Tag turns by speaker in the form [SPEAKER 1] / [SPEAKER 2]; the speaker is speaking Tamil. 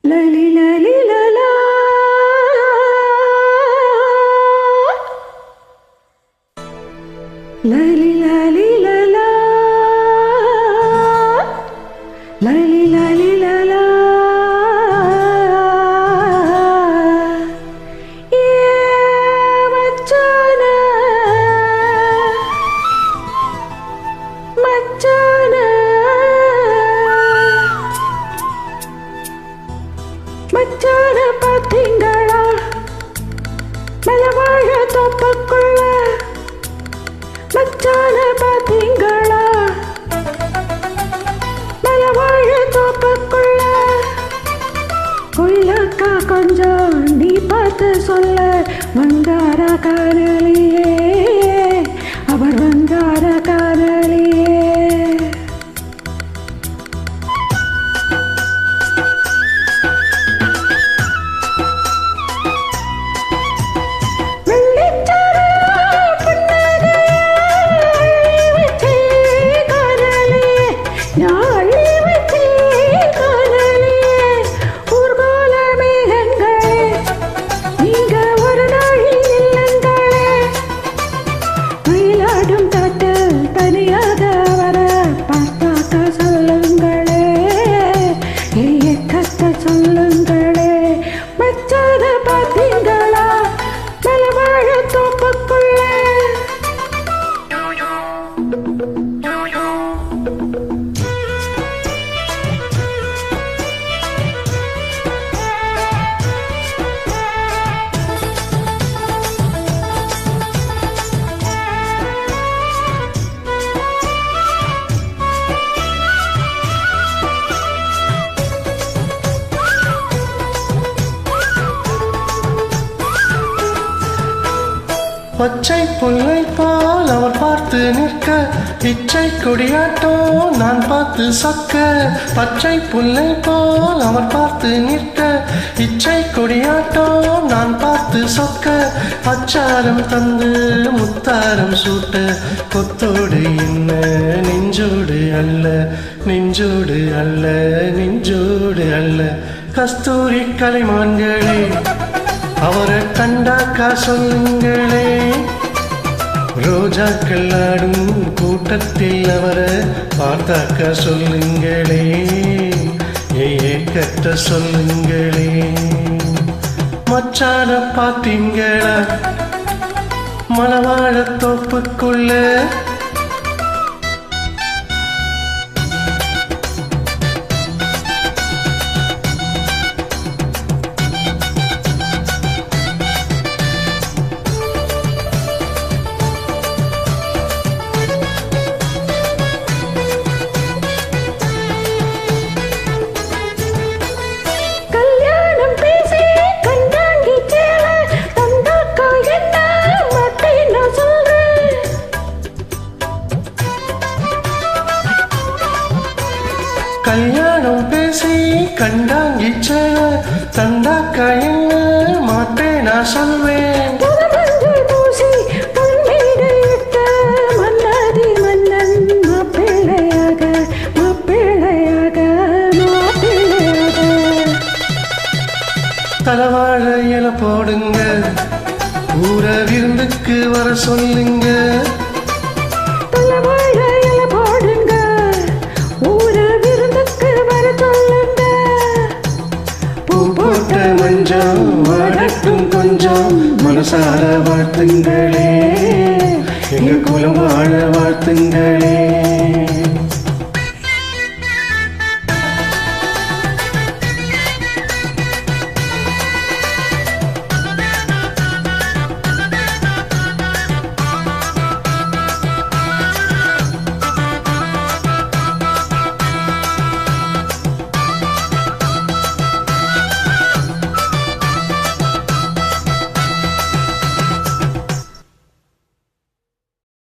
[SPEAKER 1] லலி லலி லலா லலி லலி லலா லலி லலி லலா மச்சான பாத்தீங்களா மலவாழ தோப்புக்குள்ள மச்சான பாத்தீங்களா மலவாழ தோப்புக்குள்ள கொள்ளக்கா கொஞ்சம் நீ பார்த்து சொல்ல வந்தார காதலியே அவர் வந்தார காதலியே சொல்லுங்களே மச்சான பாத்தீங்களா மலவாழ தோப்புக்குள்ள
[SPEAKER 2] பச்சை புல்லை போல் அவர் பார்த்து நிற்க இச்சை கொடியாட்டோ நான் பார்த்து சொக்க பச்சை புல்லை போல் அவர் பார்த்து நிற்க இச்சை கொடியாட்டோ நான் பார்த்து சொக்க அச்சாரம் தந்து முத்தாரம் சூட்ட கொத்தோடு என்ன நெஞ்சோடு அல்ல நெஞ்சோடு அல்ல நெஞ்சோடு அல்ல கஸ்தூரி கலைமான்களே அவரை கண்டாக்கா சொல்லுங்களே ரோஜாக்கள் ஆடும் கூட்டத்தில் அவரை பார்த்தாக்கா சொல்லுங்களே ஏக்கட்ட சொல்லுங்களே மச்சான பார்த்தீங்களா மலவாழ தோப்புக்குள்ள கல்யாணம் பேசி கண்டாங்கி சேல தந்தாக்கா என்ன மாட்டேன் நான் சொல்வேன் தலவாழ இல போடுங்க ஊர விருந்துக்கு வர சொல்லுங்க மஞ்சம் வாழட்டும் கொஞ்சம் மனசார வாழ்த்துங்களே எங்க குலம் வாழ வாழ்த்துங்களே